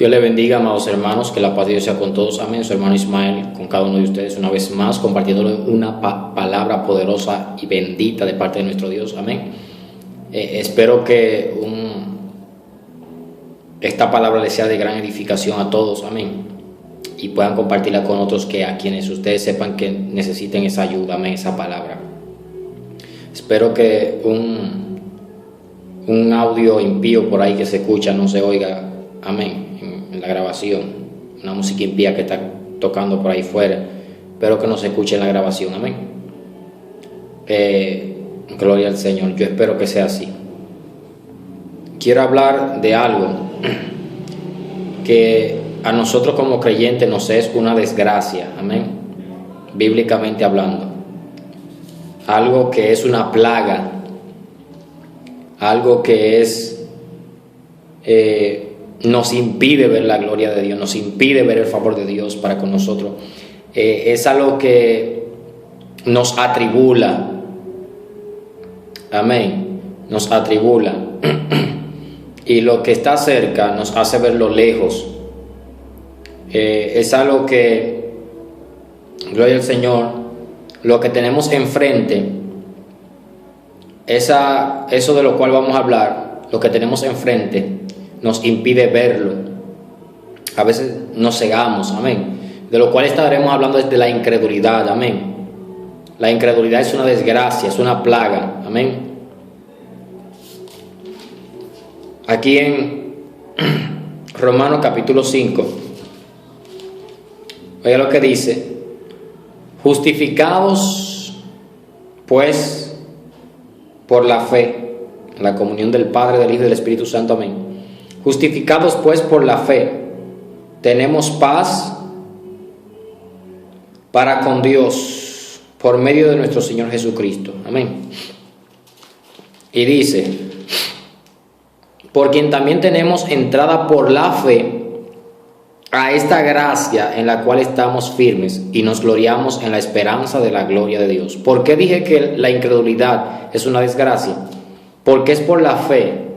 Dios le bendiga, amados hermanos, que la paz de Dios sea con todos. Amén. Su hermano Ismael, con cada uno de ustedes una vez más, compartiéndole una palabra poderosa y bendita de parte de nuestro Dios. Amén. Espero que esta palabra les sea de gran edificación a todos. Amén. Y puedan compartirla con otros a quienes ustedes sepan que necesiten esa ayuda. Amén. Esa palabra. Espero que un audio impío por ahí que se escucha no se oiga. Amén. En la grabación, una música impía que está tocando por ahí fuera, espero que no se escuche en la grabación. Amén. Gloria al Señor. Yo espero que sea así. Quiero hablar de algo que a nosotros como creyentes nos es una desgracia. Amén. Bíblicamente hablando, algo que es una plaga, algo que es nos impide ver la gloria de Dios, nos impide ver el favor de Dios para con nosotros. Es algo que nos atribula. Amén. Nos atribula. Y lo que está cerca nos hace verlo lejos. Es algo que, gloria al Señor, lo que tenemos enfrente, eso de lo cual vamos a hablar, lo que tenemos enfrente, nos impide verlo. A veces nos cegamos. Amén. De lo cual estaremos hablando es de la incredulidad. Amén. La incredulidad es una desgracia, es una plaga. Amén. Aquí en Romanos capítulo 5, oiga lo que dice: justificados pues por la fe, la comunión del Padre, del Hijo y del Espíritu Santo. Amén. Justificados pues por la fe, tenemos paz para con Dios por medio de nuestro Señor Jesucristo. Amén. Y dice: por quien también tenemos entrada por la fe a esta gracia en la cual estamos firmes y nos gloriamos en la esperanza de la gloria de Dios. ¿Por qué dije que la incredulidad es una desgracia? Porque es por la fe.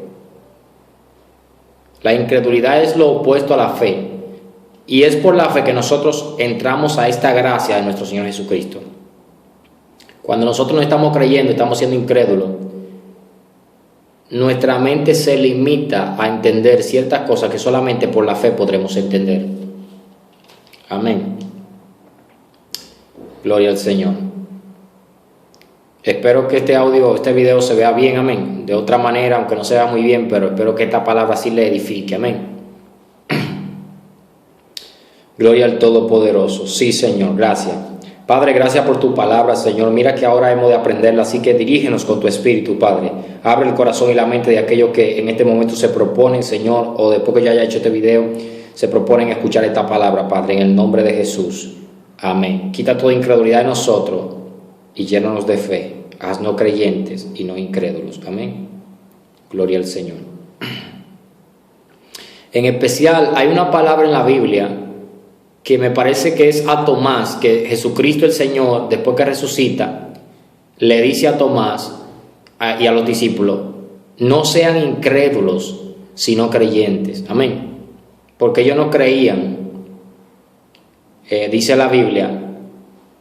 La incredulidad es lo opuesto a la fe. Y es por la fe que nosotros entramos a esta gracia de nuestro Señor Jesucristo. Cuando nosotros no estamos creyendo, estamos siendo incrédulos, nuestra mente se limita a entender ciertas cosas que solamente por la fe podremos entender. Amén. Gloria al Señor. Espero que este video se vea bien. Amén. De otra manera, aunque no se vea muy bien, pero espero que esta palabra sí le edifique. Amén. Gloria al Todopoderoso. Sí, Señor, gracias. Padre, gracias por tu palabra, Señor. Mira que ahora hemos de aprenderla, así que dirígenos con tu Espíritu, Padre. Abre el corazón y la mente de aquellos que en este momento se proponen, Señor, o después que ya haya hecho este video, se proponen escuchar esta palabra, Padre, en el nombre de Jesús. Amén. Quita toda incredulidad de nosotros y llénanos de fe. Haznos creyentes y no incrédulos. Amén. Gloria al Señor. En especial, hay una palabra en la Biblia que me parece que es a Tomás, que Jesucristo el Señor, después que resucita, le dice a Tomás y a los discípulos: no sean incrédulos, sino creyentes. Amén. Porque ellos no creían. Dice la Biblia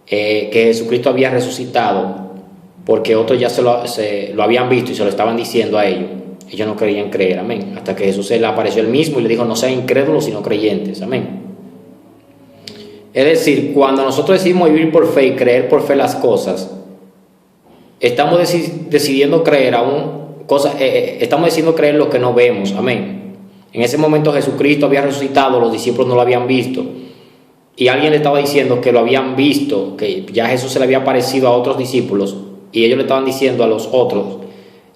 que Jesucristo había resucitado, porque otros ya se lo habían visto y se lo estaban diciendo a ellos. Ellos no querían creer. Amén. Hasta que Jesús se le apareció él mismo y le dijo: no sean incrédulos, sino creyentes. Amén. Es decir, cuando nosotros decidimos vivir por fe y creer por fe las cosas, estamos decidiendo creer estamos decidiendo creer lo que no vemos. Amén. En ese momento Jesucristo había resucitado, los discípulos no lo habían visto, y alguien le estaba diciendo que lo habían visto, que ya Jesús se le había aparecido a otros discípulos, y ellos le estaban diciendo a los otros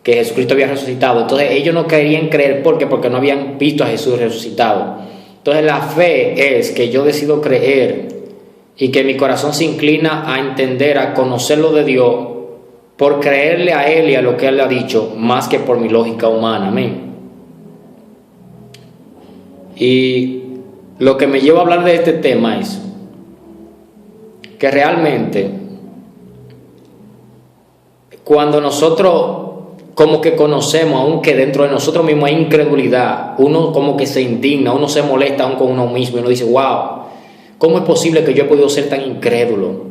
que Jesucristo había resucitado. Entonces ellos no querían creer porque no habían visto a Jesús resucitado. Entonces la fe es que yo decido creer y que mi corazón se inclina a entender, a conocerlo de Dios, por creerle a Él y a lo que Él le ha dicho, más que por mi lógica humana. Amén. Y lo que me lleva a hablar de este tema es que realmente cuando nosotros como que conocemos, aunque dentro de nosotros mismos hay incredulidad, uno como que se indigna, uno se molesta aún con uno mismo y uno dice, wow, ¿cómo es posible que yo he podido ser tan incrédulo?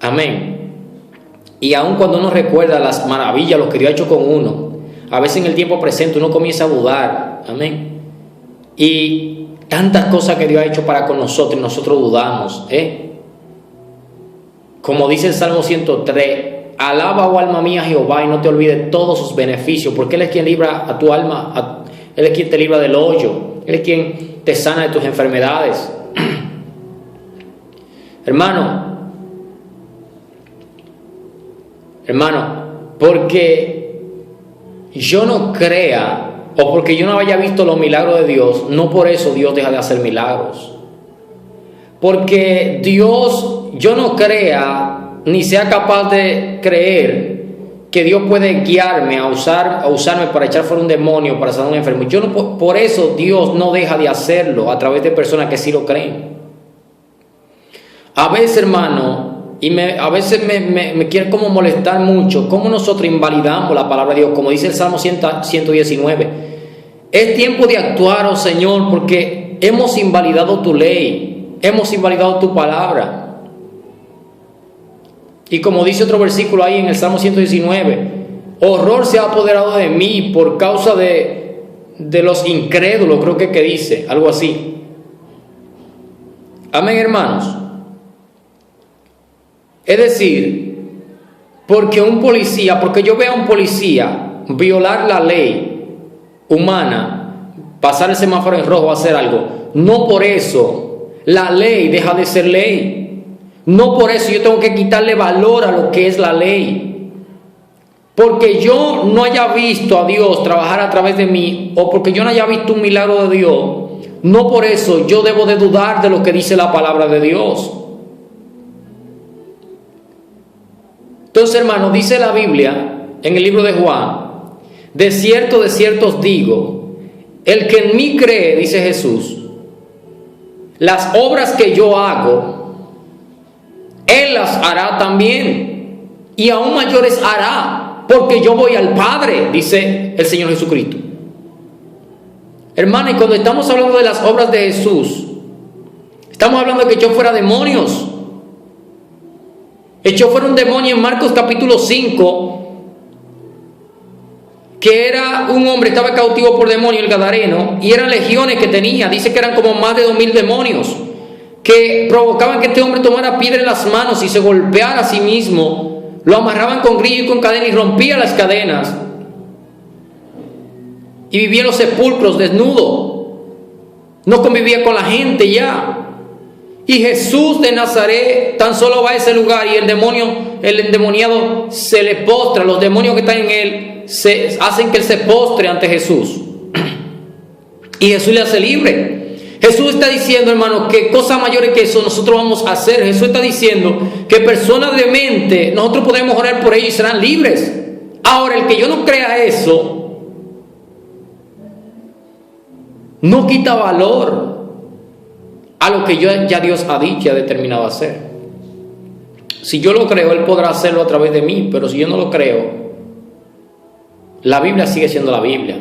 Amén. Y aun cuando uno recuerda las maravillas, lo que Dios ha hecho con uno, a veces en el tiempo presente uno comienza a dudar. Amén. Y tantas cosas que Dios ha hecho para con nosotros y nosotros dudamos. Como dice el Salmo 103, alaba, oh alma mía, a Jehová, y no te olvides todos sus beneficios, porque Él es quien libra a tu alma, Él es quien te libra del hoyo, Él es quien te sana de tus enfermedades. Hermano, porque yo no crea o porque yo no haya visto los milagros de Dios, no por eso Dios deja de hacer milagros. Porque Dios, yo no crea ni sea capaz de creer que Dios puede guiarme a usarme para echar fuera un demonio, para sanar a un enfermo. Yo no, por eso Dios no deja de hacerlo a través de personas que sí lo creen. A veces, hermano, a veces me quiere como molestar mucho cómo nosotros invalidamos la palabra de Dios, como dice el Salmo 119. Es tiempo de actuar, oh Señor, porque hemos invalidado tu ley, hemos invalidado tu palabra. Y como dice otro versículo ahí en el Salmo 119, horror se ha apoderado de mí por causa de los incrédulos, creo que dice, algo así. Amén, hermanos. Es decir, porque yo veo a un policía violar la ley humana, pasar el semáforo en rojo, hacer algo, no por eso la ley deja de ser ley. No por eso yo tengo que quitarle valor a lo que es la ley. Porque yo no haya visto a Dios trabajar a través de mí, o porque yo no haya visto un milagro de Dios, no por eso yo debo de dudar de lo que dice la palabra de Dios. Entonces, hermano, dice la Biblia en el libro de Juan, de cierto os digo, el que en mí cree, dice Jesús, las obras que yo hago, Él las hará también, y aún mayores hará, porque yo voy al Padre, dice el Señor Jesucristo. Hermano, y cuando estamos hablando de las obras de Jesús, estamos hablando de que echó fuera demonios. Echó fuera un demonio en Marcos capítulo 5, que era un hombre, estaba cautivo por demonio, el gadareno, y eran legiones que tenía, dice que eran como más de 2000 demonios, que provocaban que este hombre tomara piedra en las manos y se golpeara a sí mismo, lo amarraban con grillo y con cadena y rompía las cadenas, y vivía en los sepulcros desnudo, no convivía con la gente ya. Y Jesús de Nazaret tan solo va a ese lugar y el endemoniado se le postra, los demonios que están en él hacen que él se postre ante Jesús, y Jesús le hace libre. Jesús está diciendo, hermano, que cosas mayores que eso nosotros vamos a hacer. Jesús está diciendo que personas de mente, nosotros podemos orar por ellos y serán libres. Ahora, el que yo no crea eso, no quita valor a lo que ya Dios ha dicho y ha determinado hacer. Si yo lo creo, Él podrá hacerlo a través de mí, pero si yo no lo creo, la Biblia sigue siendo la Biblia.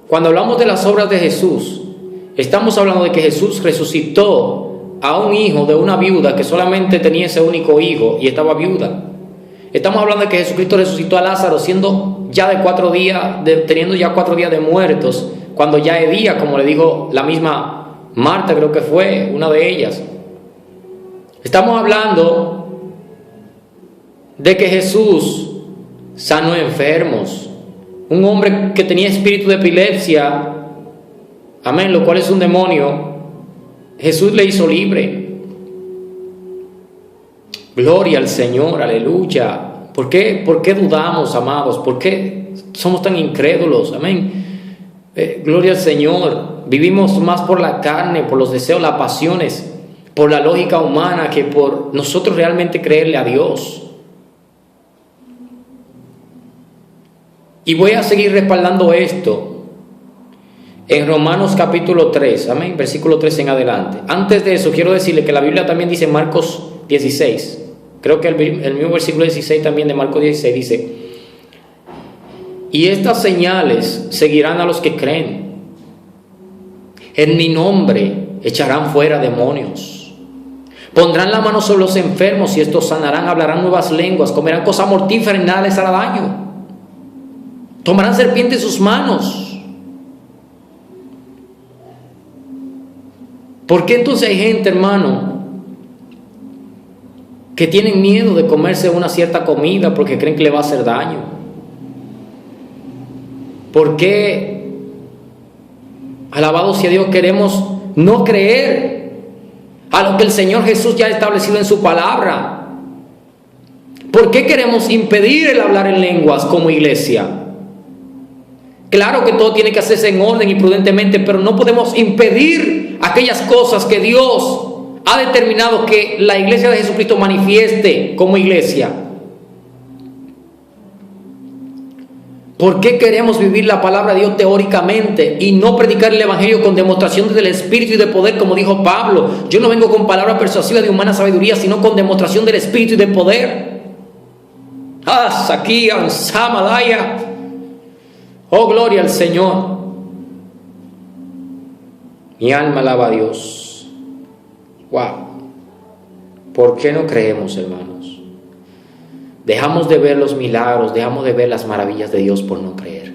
Cuando hablamos de las obras de Jesús, estamos hablando de que Jesús resucitó a un hijo de una viuda que solamente tenía ese único hijo y estaba viuda. Estamos hablando de que Jesucristo resucitó a Lázaro siendo ya de 4 días, teniendo ya 4 días de muertos, cuando ya es día, como le dijo la misma Marta, creo que fue una de ellas. Estamos hablando de que Jesús sanó enfermos. Un hombre que tenía espíritu de epilepsia, amén, lo cual es un demonio, Jesús le hizo libre. Gloria al Señor, aleluya. ¿Por qué dudamos, amados? ¿Por qué somos tan incrédulos? Amén. Gloria al Señor. Vivimos más por la carne, por los deseos, las pasiones, por la lógica humana, que por nosotros realmente creerle a Dios. Y voy a seguir respaldando esto en Romanos capítulo 3, amén, versículo 3 en adelante. Antes de eso, quiero decirle que la Biblia también dice en Marcos 16, creo que el mismo versículo 16 también de Marcos 16 dice: y estas señales seguirán a los que creen. En mi nombre echarán fuera demonios. Pondrán la mano sobre los enfermos y estos sanarán. Hablarán nuevas lenguas. Comerán cosas mortíferas y nada les hará daño. Tomarán serpientes en sus manos. ¿Por qué entonces hay gente, hermano, que tienen miedo de comerse una cierta comida porque creen que le va a hacer daño? ¿Por qué, alabado sea Dios, queremos no creer a lo que el Señor Jesús ya ha establecido en su palabra? ¿Por qué queremos impedir el hablar en lenguas como iglesia? Claro que todo tiene que hacerse en orden y prudentemente, pero no podemos impedir aquellas cosas que Dios ha determinado que la iglesia de Jesucristo manifieste como iglesia. ¿Por qué queremos vivir la palabra de Dios teóricamente y no predicar el evangelio con demostración del Espíritu y de poder, como dijo Pablo? Yo no vengo con palabras persuasivas de humana sabiduría, sino con demostración del Espíritu y de poder. Aquí, Ansamadaya. Oh, gloria al Señor. Mi alma alaba a Dios. Wow. ¿Por qué no creemos, hermanos? Dejamos de ver los milagros, dejamos de ver las maravillas de Dios por no creer.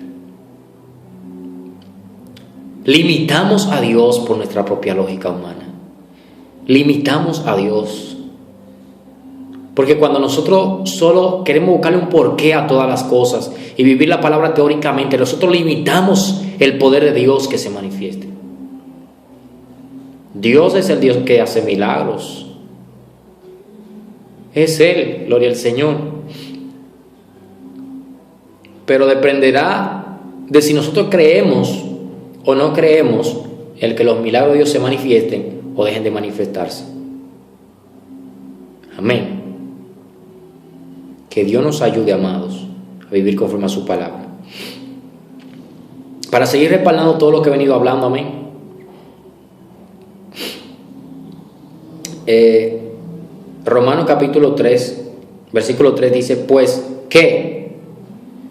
Limitamos a Dios por nuestra propia lógica humana. Limitamos a Dios. Porque cuando nosotros solo queremos buscarle un porqué a todas las cosas y vivir la palabra teóricamente, nosotros limitamos el poder de Dios que se manifieste. Dios es el Dios que hace milagros. Es Él, gloria al Señor. Pero dependerá de si nosotros creemos o no creemos el que los milagros de Dios se manifiesten o dejen de manifestarse. Amén. Que Dios nos ayude, amados, a vivir conforme a su palabra. Para seguir respaldando todo lo que he venido hablando, amén. Romanos capítulo 3, versículo 3 dice: pues que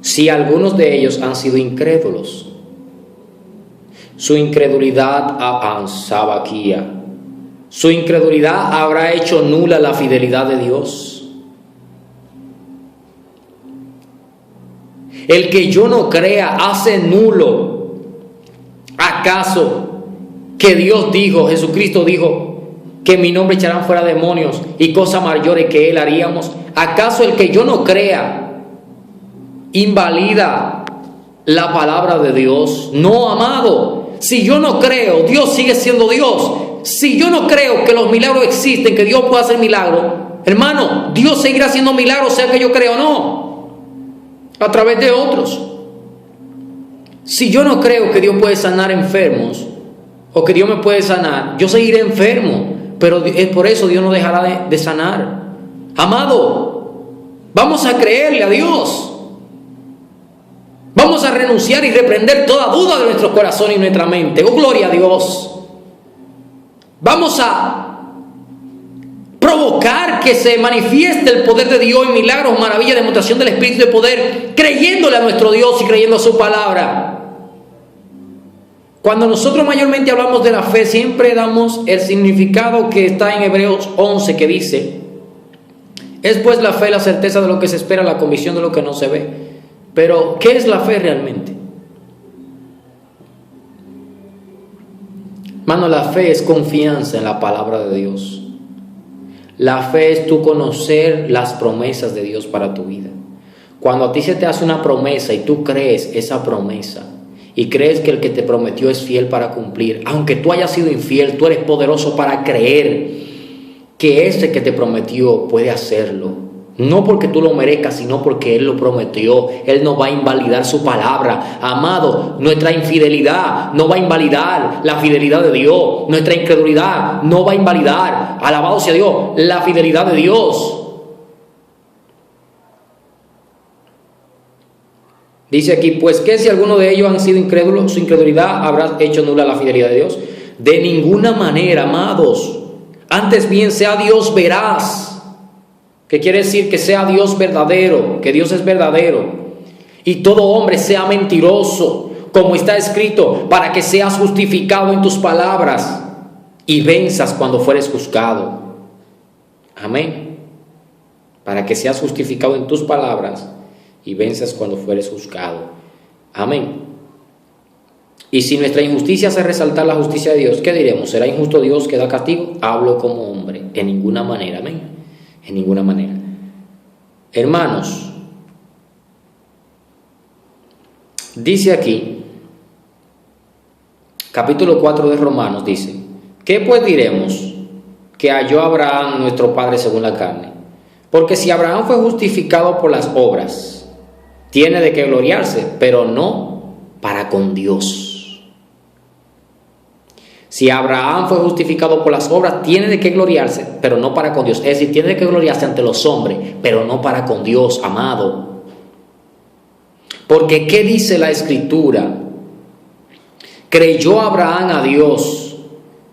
si algunos de ellos han sido incrédulos, su incredulidad su incredulidad habrá hecho nula la fidelidad de Dios. El que yo no crea hace nulo. ¿Acaso que Dios dijo, Jesucristo dijo, que en mi nombre echarán fuera demonios y cosas mayores que Él haríamos? ¿Acaso el que yo no crea invalida la palabra de Dios? No, amado. Si yo no creo, Dios sigue siendo Dios. Si yo no creo que los milagros existen, que Dios pueda hacer milagros, hermano, Dios seguirá haciendo milagros, sea que yo crea o no, a través de otros. Si yo no creo que Dios puede sanar enfermos o que Dios me puede sanar, yo seguiré enfermo. Pero es por eso Dios no dejará de sanar. Amado, vamos a creerle a Dios. Vamos a renunciar y reprender toda duda de nuestro corazón y nuestra mente. Oh, gloria a Dios. Vamos a provocar que se manifieste el poder de Dios en milagros, maravillas, demostración del Espíritu de poder, creyéndole a nuestro Dios y creyendo a su palabra. Cuando nosotros mayormente hablamos de la fe, siempre damos el significado que está en Hebreos 11, que dice: es pues la fe la certeza de lo que se espera, la convicción de lo que no se ve. Pero, ¿qué es la fe realmente? Hermano, la fe es confianza en la palabra de Dios. La fe es tú conocer las promesas de Dios para tu vida. Cuando a ti se te hace una promesa y tú crees esa promesa y crees que el que te prometió es fiel para cumplir, aunque tú hayas sido infiel, tú eres poderoso para creer que ese que te prometió puede hacerlo. No porque tú lo merezcas, sino porque Él lo prometió. Él no va a invalidar su palabra. Amado, nuestra infidelidad no va a invalidar la fidelidad de Dios. Nuestra incredulidad no va a invalidar, alabado sea Dios, la fidelidad de Dios. Dice aquí: pues que si alguno de ellos han sido incrédulos, su incredulidad habrá hecho nula la fidelidad de Dios. De ninguna manera, amados. Antes bien sea Dios veraz. que quiere decir que sea Dios verdadero, que Dios es verdadero, y todo hombre sea mentiroso, como está escrito, para que seas justificado en tus palabras y venzas cuando fueres juzgado. Amén. Para que seas justificado en tus palabras y venzas cuando fueres juzgado. Amén. Y si nuestra injusticia hace resaltar la justicia de Dios, ¿qué diremos? ¿Será injusto Dios que da castigo? Hablo como hombre. En ninguna manera. Amén. En ninguna manera. Hermanos, dice aquí, capítulo 4 de Romanos, dice: ¿qué pues diremos que halló Abraham nuestro padre según la carne? Porque si Abraham fue justificado por las obras, tiene de qué gloriarse, pero no para con Dios. Si Abraham fue justificado por las obras, tiene de qué gloriarse, pero no para con Dios. Es decir, tiene de qué gloriarse ante los hombres, pero no para con Dios, amado. Porque ¿qué dice la Escritura? Creyó Abraham a Dios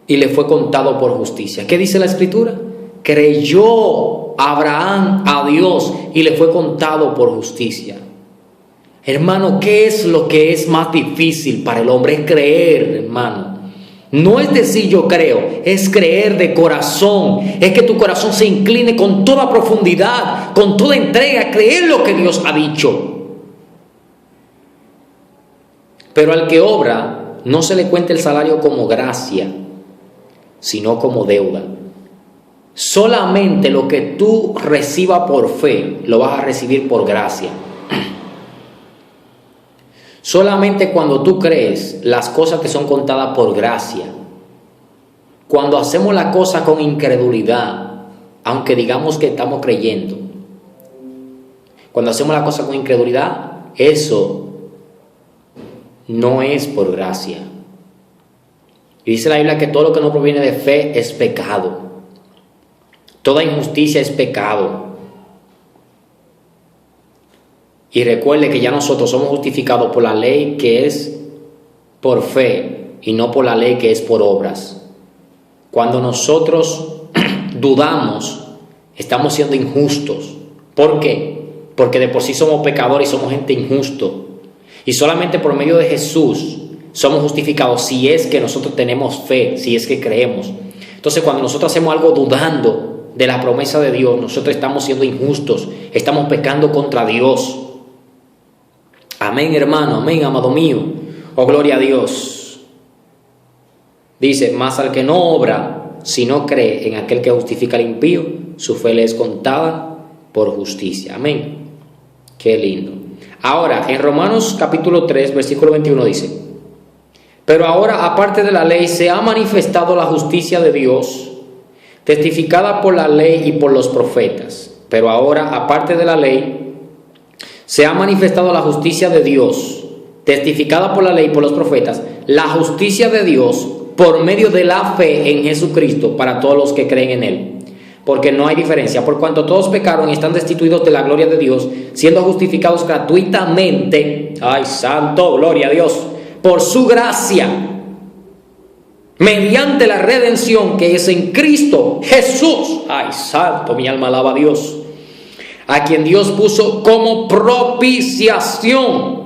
y le fue contado por justicia. ¿Qué dice la Escritura? Creyó Abraham a Dios y le fue contado por justicia. Hermano, ¿qué es lo que es más difícil para el hombre? Es creer, hermano. No es decir yo creo, es creer de corazón. Es que tu corazón se incline con toda profundidad, con toda entrega, a creer lo que Dios ha dicho. Pero al que obra, no se le cuenta el salario como gracia, sino como deuda. Solamente lo que tú recibas por fe, lo vas a recibir por gracia. Solamente cuando tú crees, las cosas te son contadas por gracia. Cuando hacemos la cosa con incredulidad, aunque digamos que estamos creyendo, cuando hacemos la cosa con incredulidad, eso no es por gracia. Y dice la Biblia que todo lo que no proviene de fe es pecado. Toda injusticia es pecado. Y recuerde que ya nosotros somos justificados por la ley que es por fe y no por la ley que es por obras. Cuando nosotros dudamos, estamos siendo injustos. ¿Por qué? Porque de por sí somos pecadores y somos gente injusto. Y solamente por medio de Jesús somos justificados si es que nosotros tenemos fe, si es que creemos. Entonces, cuando nosotros hacemos algo dudando de la promesa de Dios, nosotros estamos siendo injustos, estamos pecando contra Dios. Amén, hermano, amén, amado mío. Oh, gloria a Dios. Dice: mas al que no obra, si no cree en aquel que justifica al impío, su fe le es contada por justicia. Amén. Qué lindo. Ahora, en Romanos capítulo 3, versículo 21 dice: pero ahora, aparte de la ley, se ha manifestado la justicia de Dios, testificada por la ley y por los profetas. Pero ahora, aparte de la ley, se ha manifestado la justicia de Dios, testificada por la ley y por los profetas, la justicia de Dios por medio de la fe en Jesucristo para todos los que creen en Él. Porque no hay diferencia, por cuanto todos pecaron y están destituidos de la gloria de Dios, siendo justificados gratuitamente, ¡ay, santo, gloria a Dios!, por su gracia, mediante la redención que es en Cristo Jesús. ¡Ay, santo, mi alma alaba a Dios! A quien Dios puso como propiciación.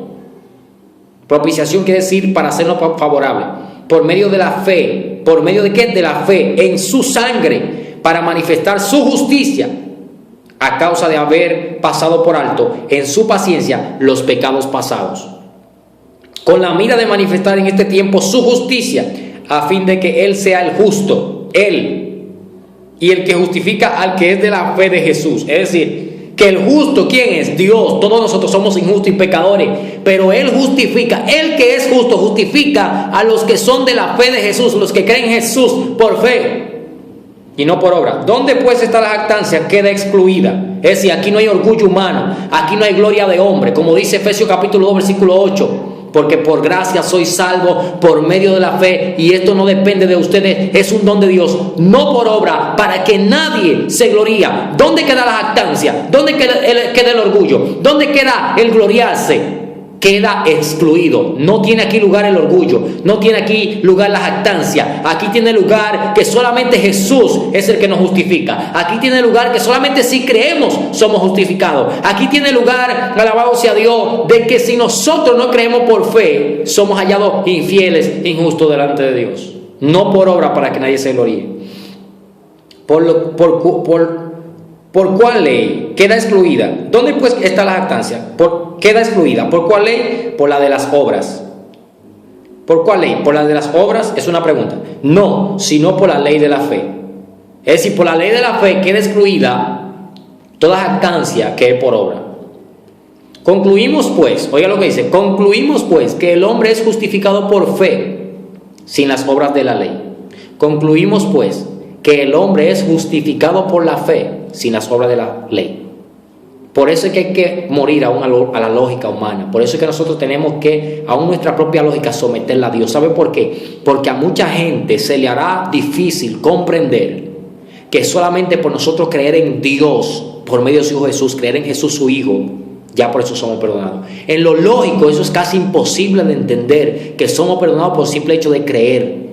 Propiciación quiere decir para hacernos favorable. Por medio de la fe. ¿Por medio de qué? De la fe en su sangre, para manifestar su justicia, a causa de haber pasado por alto en su paciencia los pecados pasados, con la mira de manifestar en este tiempo su justicia, a fin de que Él sea el justo, Él, y el que justifica al que es de la fe de Jesús. Es decir, que el justo, ¿quién es? Dios. Todos nosotros somos injustos y pecadores, pero Él justifica. El que es justo justifica a los que son de la fe de Jesús, los que creen en Jesús por fe y no por obra. ¿Dónde pues está la jactancia? Queda excluida. Es decir, aquí no hay orgullo humano, aquí no hay gloria de hombre, como dice Efesios capítulo 2 versículo 8. Porque por gracia sois salvos por medio de la fe, y esto no depende de ustedes, es un don de Dios, no por obra, para que nadie se gloría. ¿Dónde queda la jactancia? ¿Dónde queda el orgullo? ¿Dónde queda el gloriarse? queda excluido. No tiene aquí lugar el orgullo, no tiene aquí lugar la jactancia. Aquí tiene lugar que solamente Jesús es el que nos justifica. Aquí tiene lugar que solamente si creemos somos justificados. Aquí tiene lugar, alabado sea Dios, de que si nosotros no creemos por fe, somos hallados infieles, injustos delante de Dios. No por obra para que nadie se gloríe. ¿Por cuál ley queda excluida? ¿Dónde pues está la jactancia? Queda excluida. ¿Por cuál ley? Por la de las obras. ¿Por cuál ley? ¿Por la de las obras? Es una pregunta. No, sino por la ley de la fe. Es decir, por la ley de la fe queda excluida toda jactancia que es por obra. Concluimos pues, oiga lo que dice, concluimos pues que el hombre es justificado por fe sin las obras de la ley. Concluimos pues que el hombre es justificado por la fe sin las obras de la ley. Por eso es que hay que morir aún a la lógica humana. Por eso es que nosotros tenemos que, aún nuestra propia lógica, someterla a Dios. ¿Sabe por qué? Porque a mucha gente se le hará difícil comprender que solamente por nosotros creer en Dios, por medio de su Hijo Jesús, creer en Jesús su Hijo, ya por eso somos perdonados. En lo lógico eso es casi imposible de entender, que somos perdonados por el simple hecho de creer.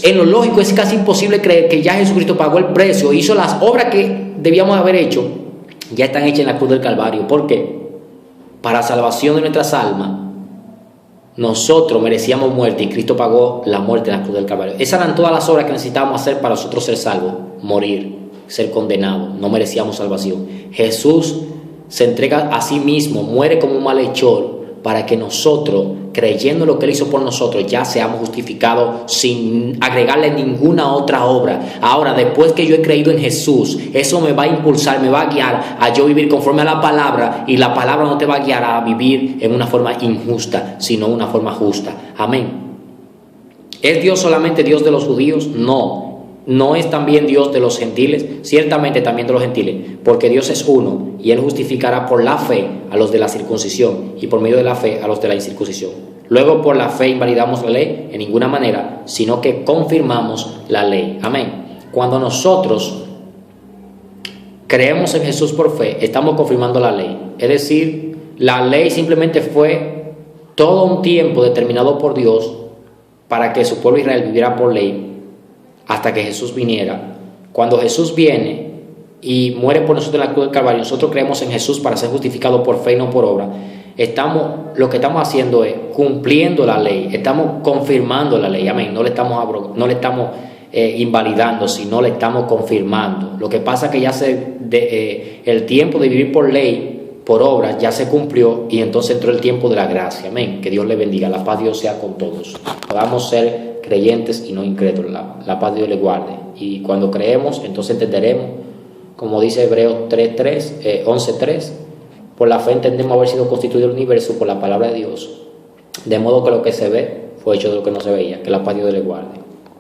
En lo lógico es casi imposible creer que ya Jesucristo pagó el precio, hizo las obras que debíamos haber hecho, ya están hechas en la cruz del Calvario. ¿Por qué? Para salvación de nuestras almas, nosotros merecíamos muerte y Cristo pagó la muerte en la cruz del Calvario. Esas eran todas las obras que necesitábamos hacer para nosotros ser salvos, morir, ser condenados. No merecíamos salvación. Jesús se entrega a sí mismo, muere como un malhechor, para que nosotros, creyendo lo que Él hizo por nosotros, ya seamos justificados sin agregarle ninguna otra obra. Ahora, después que yo he creído en Jesús, eso me va a impulsar, me va a guiar a yo vivir conforme a la palabra, y la palabra no te va a guiar a vivir en una forma injusta, sino una forma justa. Amén. ¿Es Dios solamente Dios de los judíos? No. ¿No es también Dios de los gentiles? Ciertamente también de los gentiles, porque Dios es uno y Él justificará por la fe a los de la circuncisión y por medio de la fe a los de la incircuncisión. Luego, por la fe invalidamos la ley en ninguna manera, sino que confirmamos la ley. Amén. Cuando nosotros creemos en Jesús por fe, estamos confirmando la ley. Es decir, la ley simplemente fue todo un tiempo determinado por Dios para que su pueblo Israel viviera por ley, hasta que Jesús viniera. Cuando Jesús viene y muere por nosotros en la cruz del Calvario, nosotros creemos en Jesús para ser justificados por fe y no por obra. Lo que estamos haciendo es cumpliendo la ley, estamos confirmando la ley. Amén. No le estamos invalidando, sino le estamos confirmando. Lo que pasa es que ya el tiempo de vivir por ley, por obra, ya se cumplió, y entonces entró el tiempo de la gracia. Amén. Que Dios le bendiga. La paz de Dios sea con todos. Podamos ser creyentes y no incrédulos. La paz de Dios le guarde. Y cuando creemos, entonces entenderemos, como dice Hebreos 11:3, por la fe entendemos haber sido constituido el universo por la palabra de Dios, de modo que lo que se ve fue hecho de lo que no se veía. Que la paz de Dios le guarde.